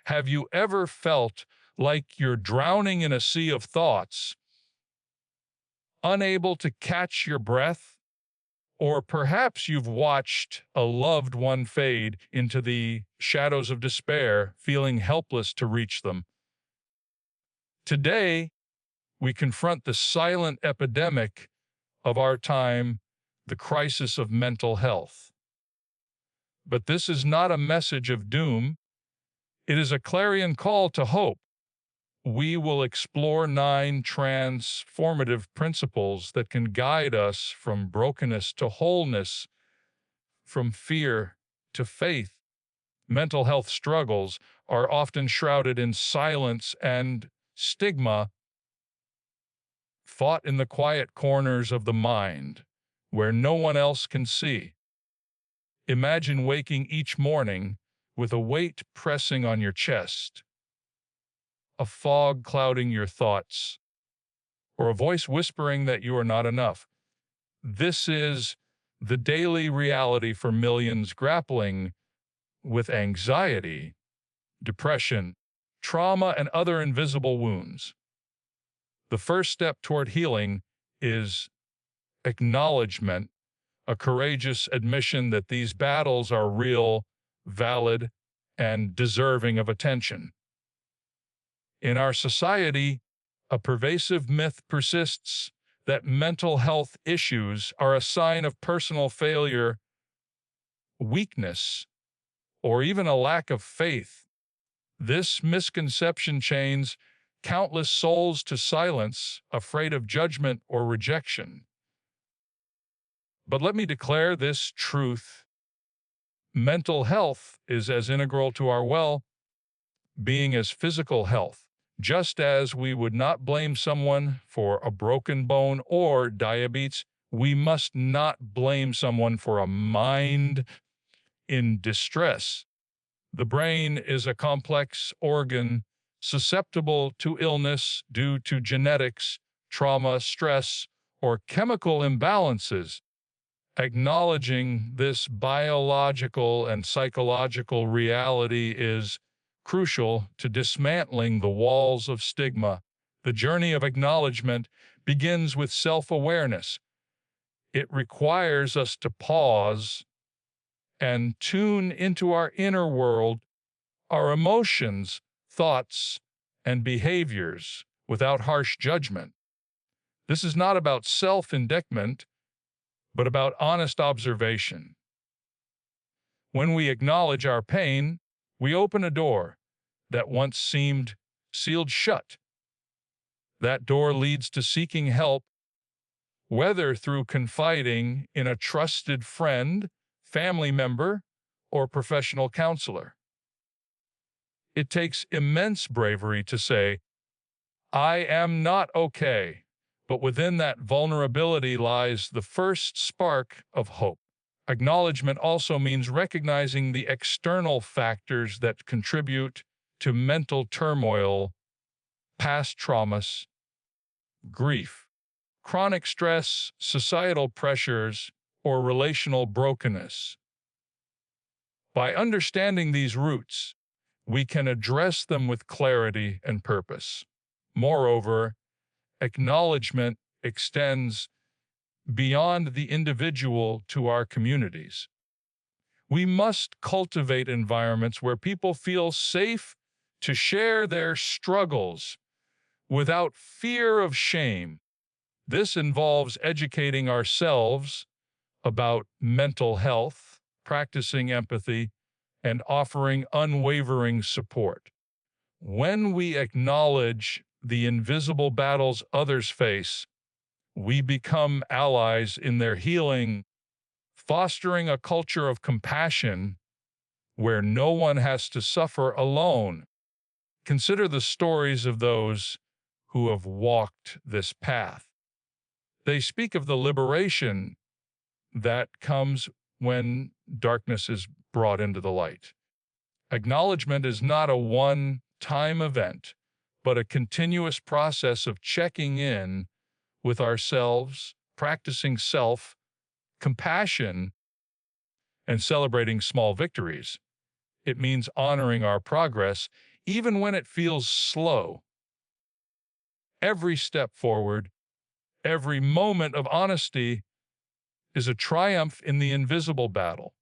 Have you ever felt like you're drowning in a sea of thoughts, unable to catch your breath? Or perhaps you've watched a loved one fade into the shadows of despair, feeling helpless to reach them. Today, we confront the silent epidemic of our time, the crisis of mental health. But this is not a message of doom. It is a clarion call to hope. We will explore 9 transformative principles that can guide us from brokenness to wholeness, from fear to faith. Mental health struggles are often shrouded in silence and stigma, fought in the quiet corners of the mind, where no one else can see. Imagine waking each morning with a weight pressing on your chest, a fog clouding your thoughts, or a voice whispering that you are not enough. This is the daily reality for millions grappling with anxiety, depression, trauma, and other invisible wounds. The first step toward healing is acknowledgement, a courageous admission that these battles are real, valid, and deserving of attention. In our society, a pervasive myth persists that mental health issues are a sign of personal failure, weakness, or even a lack of faith. This misconception chains countless souls to silence, afraid of judgment or rejection. But let me declare this truth: mental health is as integral to our well-being as physical health. Just as we would not blame someone for a broken bone or diabetes, we must not blame someone for a mind in distress. The brain is a complex organ susceptible to illness due to genetics, trauma, stress, or chemical imbalances. Acknowledging this biological and psychological reality is crucial to dismantling the walls of stigma. The journey of acknowledgement begins with self-awareness. It requires us to pause and tune into our inner world, our emotions, thoughts, and behaviors without harsh judgment. This is not about self-indictment, but about honest observation. When we acknowledge our pain, we open a door that once seemed sealed shut. That door leads to seeking help, whether through confiding in a trusted friend, family member, or professional counselor. It takes immense bravery to say, "I am not okay," but within that vulnerability lies the first spark of hope. Acknowledgement also means recognizing the external factors that contribute to mental turmoil: past traumas, grief, chronic stress, societal pressures, or relational brokenness. By understanding these roots, we can address them with clarity and purpose. Moreover, acknowledgement extends beyond the individual to our communities. We must cultivate environments where people feel safe to share their struggles without fear of shame. This involves educating ourselves about mental health, practicing empathy, and offering unwavering support. When we acknowledge the invisible battles others face, we become allies in their healing, fostering a culture of compassion where no one has to suffer alone. Consider the stories of those who have walked this path. They speak of the liberation that comes when darkness is brought into the light. Acknowledgement is not a one-time event, but a continuous process of checking in with ourselves, practicing self-compassion, and celebrating small victories. It means honoring our progress even when it feels slow. Every step forward, every moment of honesty is a triumph in the invisible battle.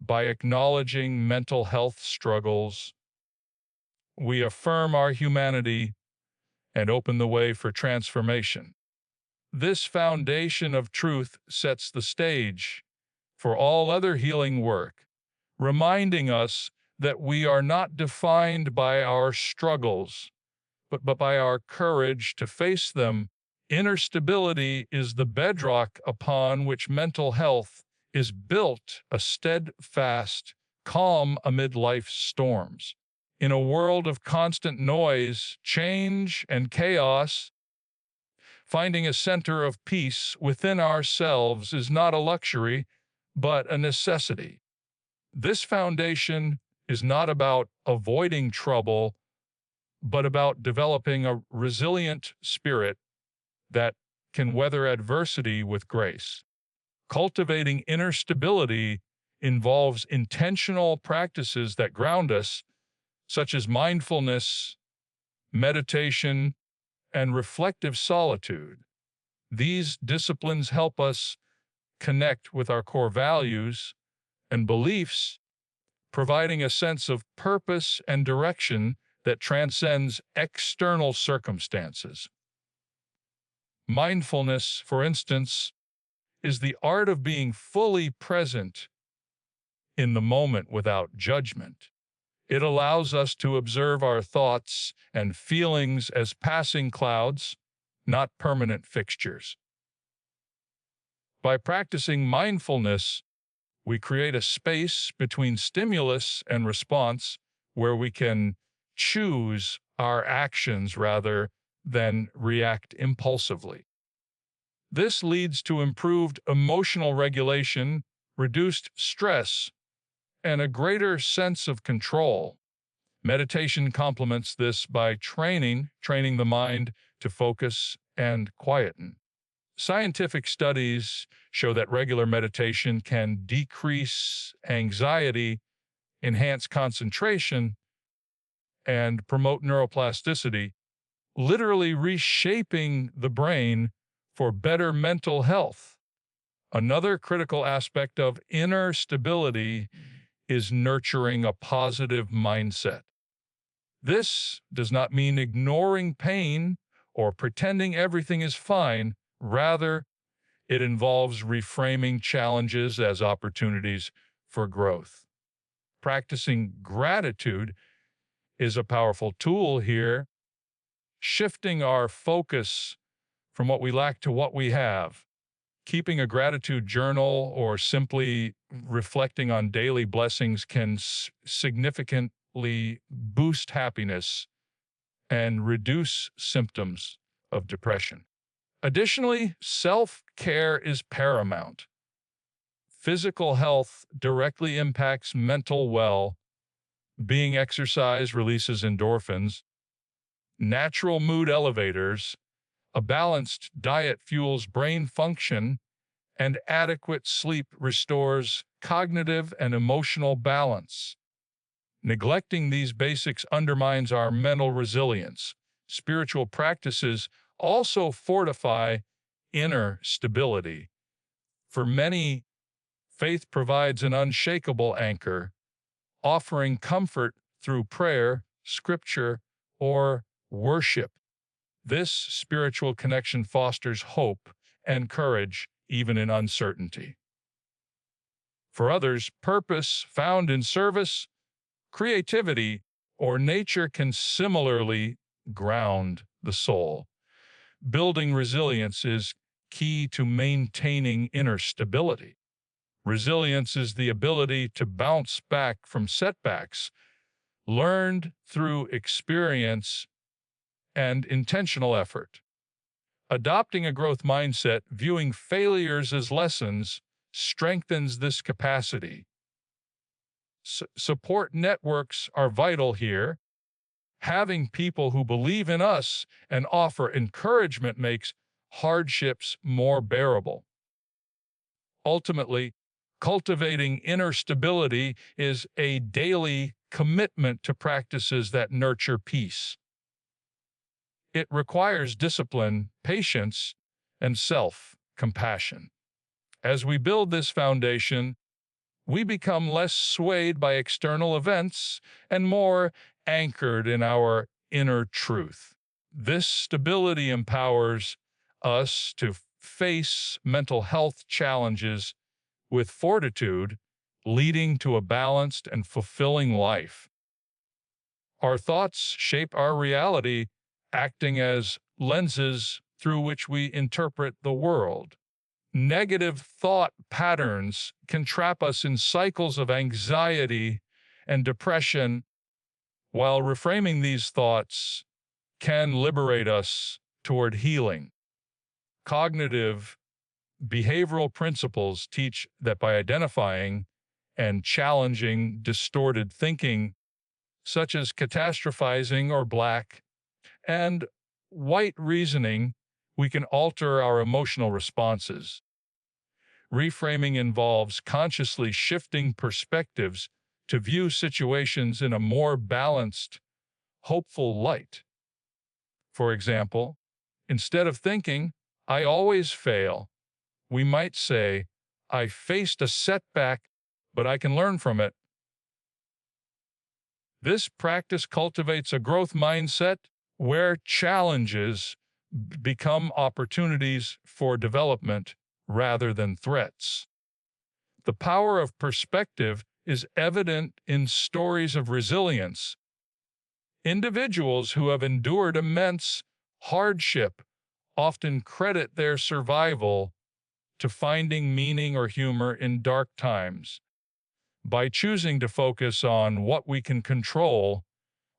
By acknowledging mental health struggles, we affirm our humanity and open the way for transformation. This foundation of truth sets the stage for all other healing work, reminding us that we are not defined by our struggles, but by our courage to face them. Inner stability is the bedrock upon which mental health is built, a steadfast calm amid life's storms. In a world of constant noise, change, and chaos, finding a center of peace within ourselves is not a luxury, but a necessity. This foundation is not about avoiding trouble, but about developing a resilient spirit that can weather adversity with grace. Cultivating inner stability involves intentional practices that ground us, such as mindfulness, meditation, and reflective solitude. These disciplines help us connect with our core values and beliefs, providing a sense of purpose and direction that transcends external circumstances. Mindfulness, for instance, is the art of being fully present in the moment without judgment. It allows us to observe our thoughts and feelings as passing clouds, not permanent fixtures. By practicing mindfulness, we create a space between stimulus and response where we can choose our actions rather than react impulsively. This leads to improved emotional regulation, reduced stress, and a greater sense of control. Meditation complements this by training the mind to focus and quieten. Scientific studies show that regular meditation can decrease anxiety, enhance concentration, and promote neuroplasticity, literally reshaping the brain for better mental health. Another critical aspect of inner stability is nurturing a positive mindset. This does not mean ignoring pain or pretending everything is fine. Rather, it involves reframing challenges as opportunities for growth. Practicing gratitude is a powerful tool here, shifting our focus from what we lack to what we have. Keeping a gratitude journal or simply reflecting on daily blessings can significantly boost happiness and reduce symptoms of depression. Additionally, self-care is paramount. Physical health directly impacts mental well-being. Exercise releases endorphins, natural mood elevators, a balanced diet fuels brain function, and adequate sleep restores cognitive and emotional balance. Neglecting these basics undermines our mental resilience. Spiritual practices also fortify inner stability. For many, faith provides an unshakable anchor, offering comfort through prayer, scripture, or worship. This spiritual connection fosters hope and courage even in uncertainty. For others, purpose found in service, creativity, or nature can similarly ground the soul. Building resilience is key to maintaining inner stability. Resilience is the ability to bounce back from setbacks, learned through experience and intentional effort. Adopting a growth mindset, viewing failures as lessons, strengthens this capacity. Support networks are vital here. Having people who believe in us and offer encouragement makes hardships more bearable. Ultimately, Cultivating inner stability is a daily commitment to practices that nurture peace. It requires discipline, patience, and self-compassion. As we build this foundation, we become less swayed by external events and more anchored in our inner truth. This stability empowers us to face mental health challenges with fortitude, leading to a balanced and fulfilling life. Our thoughts shape our reality, acting as lenses through which we interpret the world. Negative thought patterns can trap us in cycles of anxiety and depression, while reframing these thoughts can liberate us toward healing. Cognitive behavioral principles teach that by identifying and challenging distorted thinking, such as catastrophizing or black and white reasoning, we can alter our emotional responses. Reframing involves consciously shifting perspectives to view situations in a more balanced, hopeful light. For example, instead of thinking, "I always fail," we might say, "I faced a setback, but I can learn from it." This practice cultivates a growth mindset where challenges become opportunities for development rather than threats. The power of perspective is evident in stories of resilience. Individuals who have endured immense hardship often credit their survival to finding meaning or humor in dark times. By choosing to focus on what we can control,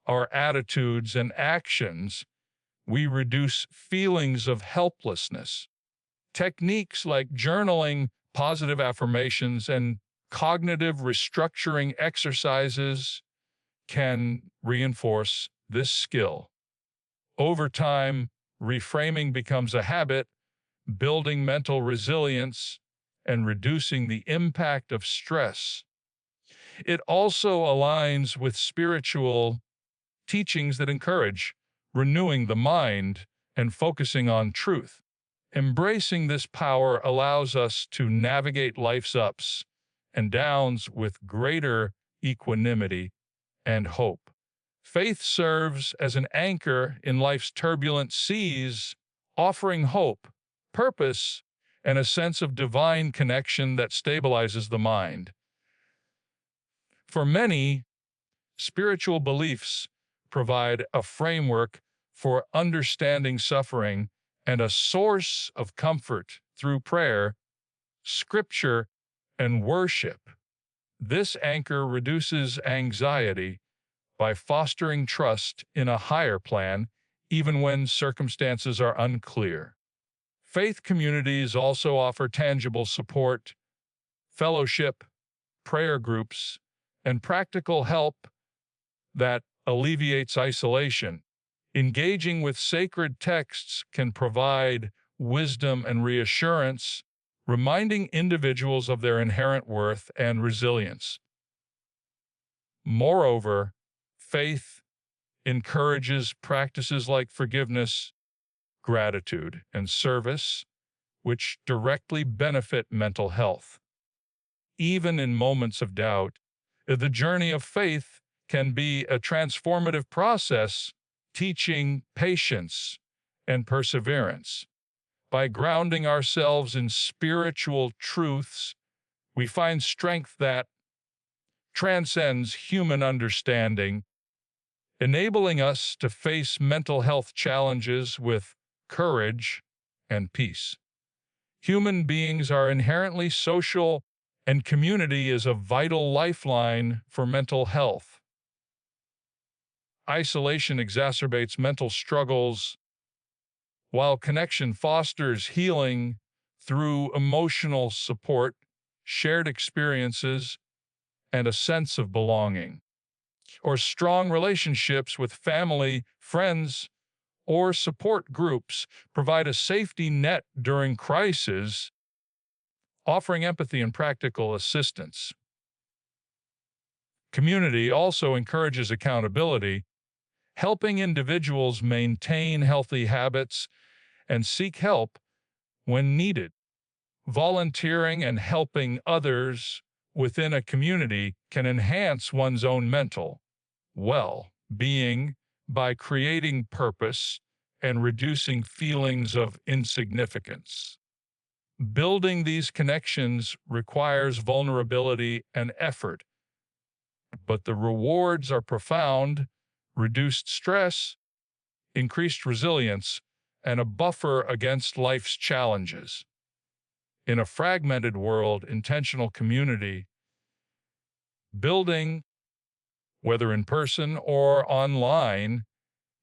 our attitudes and actions, we reduce feelings of helplessness. Techniques like journaling, positive affirmations, and cognitive restructuring exercises can reinforce this skill. Over time, reframing becomes a habit, building mental resilience and reducing the impact of stress. It also aligns with spiritual teachings that encourage renewing the mind and focusing on truth. Embracing this power allows us to navigate life's ups and downs with greater equanimity and hope. Faith serves as an anchor in life's turbulent seas, offering hope, purpose, and a sense of divine connection that stabilizes the mind. For many, spiritual beliefs provide a framework for understanding suffering and a source of comfort through prayer, scripture, and worship. This anchor reduces anxiety by fostering trust in a higher plan, even when circumstances are unclear. Faith communities also offer tangible support, fellowship, prayer groups, and practical help that alleviates isolation. Engaging with sacred texts can provide wisdom and reassurance, reminding individuals of their inherent worth and resilience. Moreover, faith encourages practices like forgiveness, gratitude, and service, which directly benefit mental health. Even in moments of doubt, the journey of faith can be a transformative process, teaching patience and perseverance. By grounding ourselves in spiritual truths, we find strength that transcends human understanding, enabling us to face mental health challenges with courage and peace. Human beings are inherently social, and community is a vital lifeline for mental health. Isolation exacerbates mental struggles, while connection fosters healing through emotional support, shared experiences, and a sense of belonging. Or strong relationships with family, friends, or support groups provide a safety net during crisis, offering empathy and practical assistance. Community also encourages accountability, helping individuals maintain healthy habits and seek help when needed. Volunteering and helping others within a community can enhance one's own mental well-being by creating purpose and reducing feelings of insignificance. Building these connections requires vulnerability and effort, but the rewards are profound: reduced stress, increased resilience, and a buffer against life's challenges. In a fragmented world, intentional community building, whether in person or online,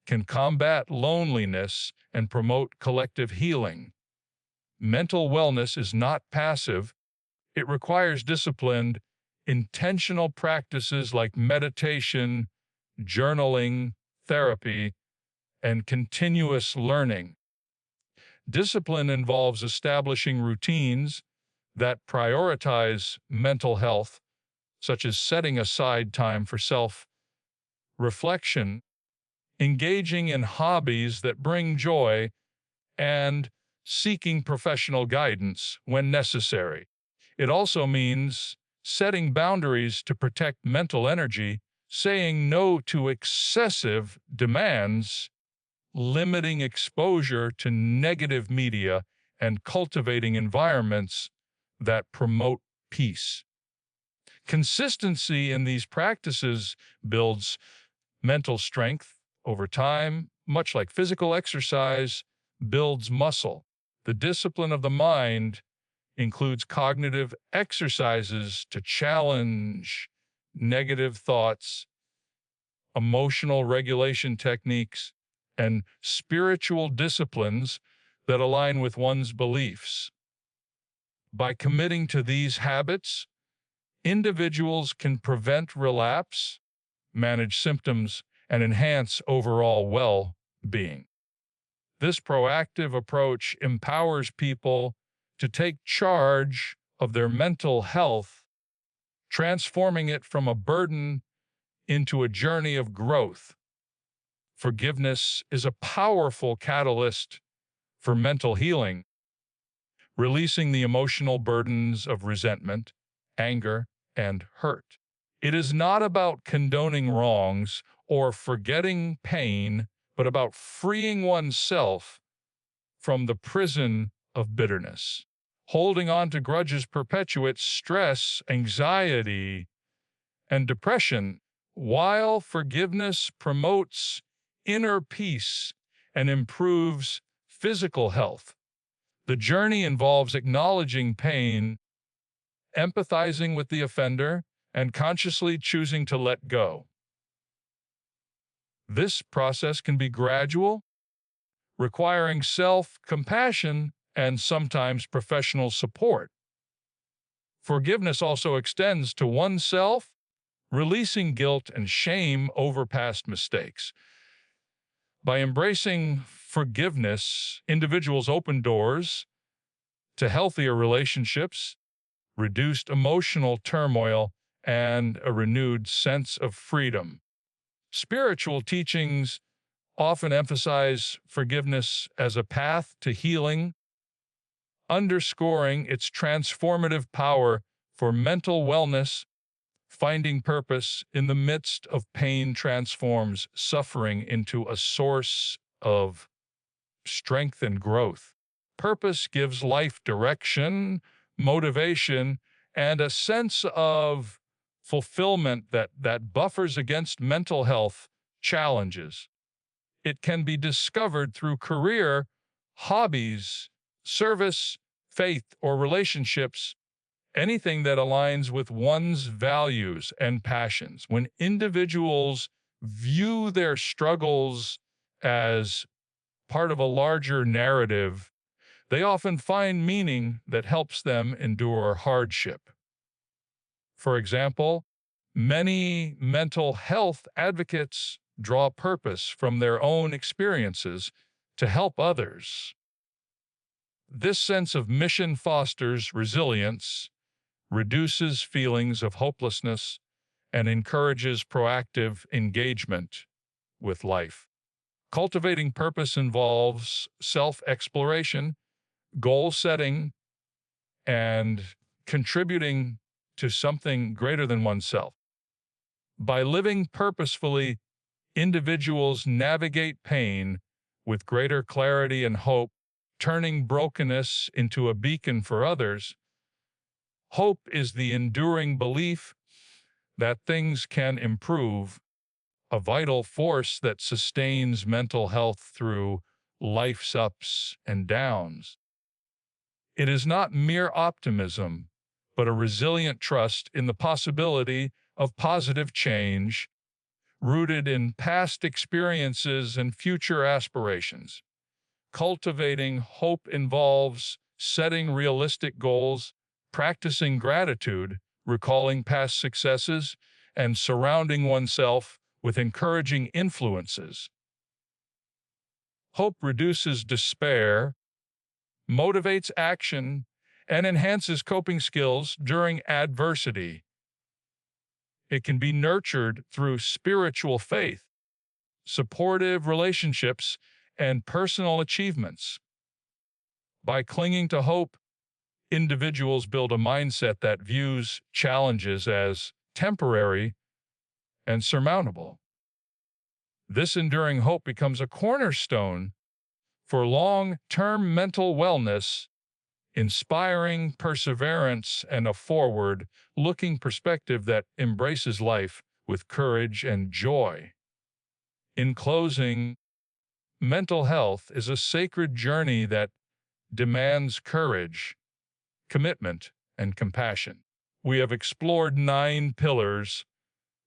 can combat loneliness and promote collective healing. Mental wellness is not passive. It requires disciplined, intentional practices like meditation, journaling, therapy, and continuous learning. Discipline involves establishing routines that prioritize mental health, such as setting aside time for self-reflection, engaging in hobbies that bring joy, and seeking professional guidance when necessary. It also means setting boundaries to protect mental energy, saying no to excessive demands, limiting exposure to negative media, and cultivating environments that promote peace. Consistency in these practices builds mental strength over time, much like physical exercise builds muscle. The discipline of the mind includes cognitive exercises to challenge negative thoughts, emotional regulation techniques, and spiritual disciplines that align with one's beliefs. By committing to these habits, individuals can prevent relapse, manage symptoms, and enhance overall well-being. This proactive approach empowers people to take charge of their mental health, transforming it from a burden into a journey of growth. Forgiveness is a powerful catalyst for mental healing, releasing the emotional burdens of resentment, anger, and hurt. It is not about condoning wrongs or forgetting pain, but about freeing oneself from the prison of bitterness. Holding on to grudges perpetuates stress, anxiety, and depression, while forgiveness promotes inner peace and improves physical health. The journey involves acknowledging pain, empathizing with the offender, and consciously choosing to let go. This process can be gradual, requiring self-compassion and sometimes professional support. Forgiveness also extends to oneself, releasing guilt and shame over past mistakes. By embracing forgiveness, individuals open doors to healthier relationships, reduced emotional turmoil, and a renewed sense of freedom. Spiritual teachings often emphasize forgiveness as a path to healing, underscoring its transformative power for mental wellness. Finding purpose in the midst of pain transforms suffering into a source of strength and growth. Purpose gives life direction, motivation, and a sense of fulfillment that buffers against mental health challenges. It can be discovered through career, hobbies, service, faith, or relationships, anything that aligns with one's values and passions. When individuals view their struggles as part of a larger narrative, they often find meaning that helps them endure hardship. For example, many mental health advocates draw purpose from their own experiences to help others. This sense of mission fosters resilience, reduces feelings of hopelessness, and encourages proactive engagement with life. Cultivating purpose involves self exploration, goal setting, and contributing to something greater than oneself. By living purposefully, individuals navigate pain with greater clarity and hope, turning brokenness into a beacon for others. Hope is the enduring belief that things can improve, a vital force that sustains mental health through life's ups and downs. It is not mere optimism, but a resilient trust in the possibility of positive change rooted in past experiences and future aspirations. Cultivating hope involves setting realistic goals, practicing gratitude, recalling past successes, and surrounding oneself with encouraging influences. Hope reduces despair, motivates action, and enhances coping skills during adversity. It can be nurtured through spiritual faith, supportive relationships, and personal achievements. By clinging to hope, individuals build a mindset that views challenges as temporary and surmountable. This enduring hope becomes a cornerstone for long-term mental wellness, inspiring perseverance and a forward-looking perspective that embraces life with courage and joy. In closing, mental health is a sacred journey that demands courage, commitment, and compassion. We have explored 9 pillars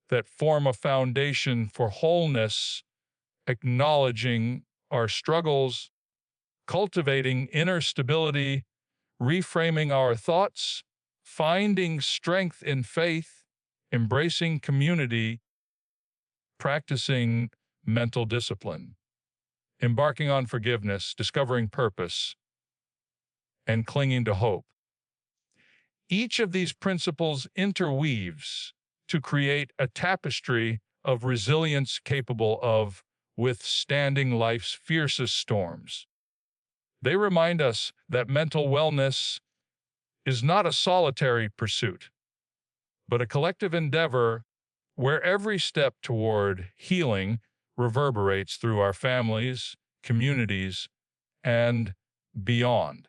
that form a foundation for wholeness, acknowledging our struggles, cultivating inner stability, reframing our thoughts, finding strength in faith, embracing community, practicing mental discipline, embarking on forgiveness, discovering purpose, and clinging to hope. Each of these principles interweaves to create a tapestry of resilience capable of withstanding life's fiercest storms. They remind us that mental wellness is not a solitary pursuit, but a collective endeavor where every step toward healing reverberates through our families, communities, and beyond.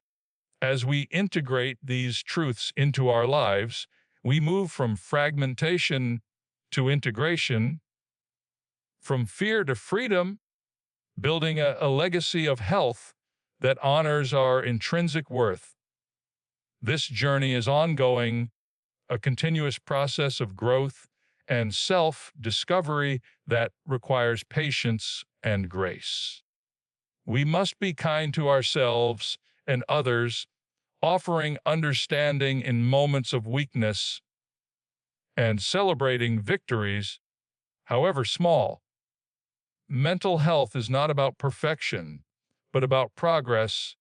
As we integrate these truths into our lives, we move from fragmentation to integration, from fear to freedom, building a legacy of health that honors our intrinsic worth. This journey is ongoing, a continuous process of growth and self-discovery that requires patience and grace. We must be kind to ourselves and others, offering understanding in moments of weakness and celebrating victories, however small. Mental health is not about perfection, but about progress,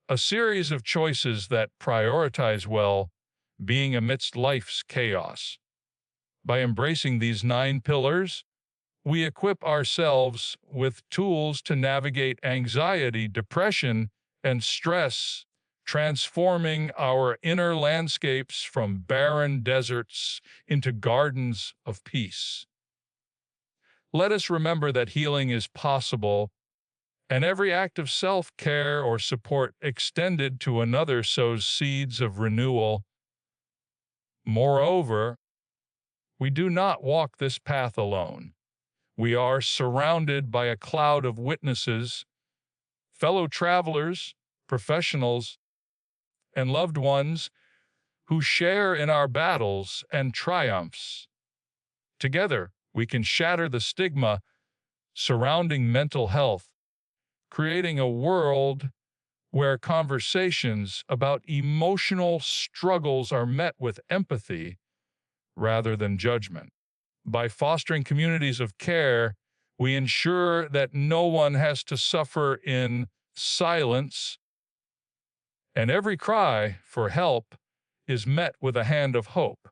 a series of choices that prioritize well-being amidst life's chaos. By embracing these 9 pillars, we equip ourselves with tools to navigate anxiety, depression, and stress, transforming our inner landscapes from barren deserts into gardens of peace. Let us remember that healing is possible, and every act of self-care or support extended to another sows seeds of renewal. Moreover, we do not walk this path alone. We are surrounded by a cloud of witnesses, fellow travelers, professionals, and loved ones who share in our battles and triumphs. Together, we can shatter the stigma surrounding mental health, creating a world where conversations about emotional struggles are met with empathy rather than judgment. By fostering communities of care, we ensure that no one has to suffer in silence and every cry for help is met with a hand of hope.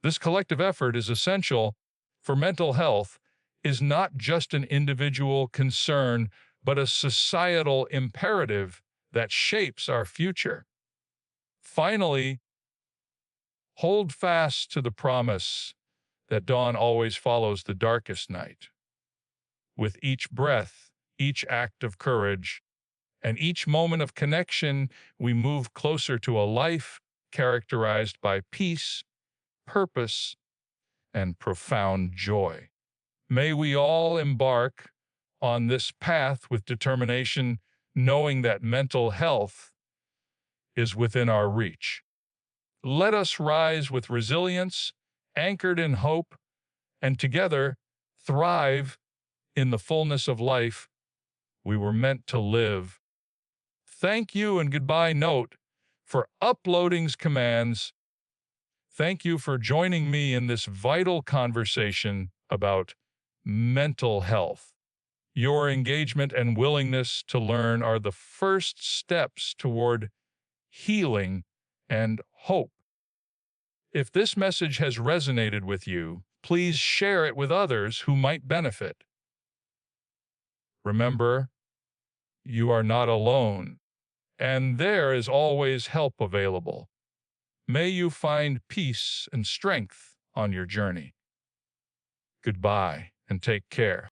This collective effort is essential for mental health is not just an individual concern, but a societal imperative that shapes our future. Finally, hold fast to the promise that dawn always follows the darkest night. With each breath, each act of courage, and each moment of connection, we move closer to a life characterized by peace, purpose, and profound joy. May we all embark on this path with determination, knowing that mental health is within our reach. Let us rise with resilience, anchored in hope, and together thrive in the fullness of life we were meant to live. Thank you and goodbye note for uploading's commands. Thank you for joining me in this vital conversation about mental health. Your engagement and willingness to learn are the first steps toward healing and hope. If this message has resonated with you, please share it with others who might benefit. Remember, you are not alone, and there is always help available. May you find peace and strength on your journey. Goodbye, and take care.